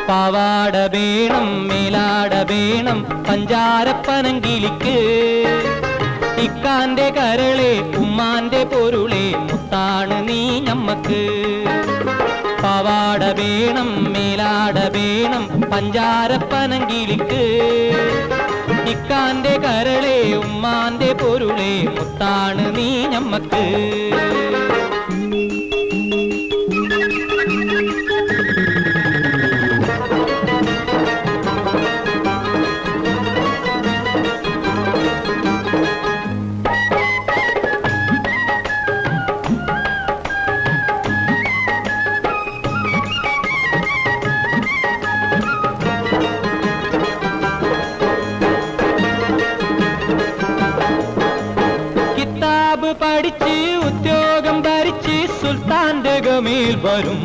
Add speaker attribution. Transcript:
Speaker 1: പാവാട വേണം മേലാട വേണം പഞ്ചാരപ്പനങ്കിലിക്ക് ഇക്കാന്റെ കരളെ ഉമ്മാന്റെ പൊരുളെ മുത്താണ് നീ ഞമ്മക്ക് പാവാട വേണം മേലാട വേണം പഞ്ചാരപ്പനങ്കിലിക്ക് ഇക്കാന്റെ കരളെ ഉമ്മാന്റെ പൊരുളെ മുത്താണ് നീ ഞമ്മക്ക് പഠിച്ച് ഉദ്യോഗം ഭരിച്ച് സുൽത്താന്റെ ഗമയിൽ വരും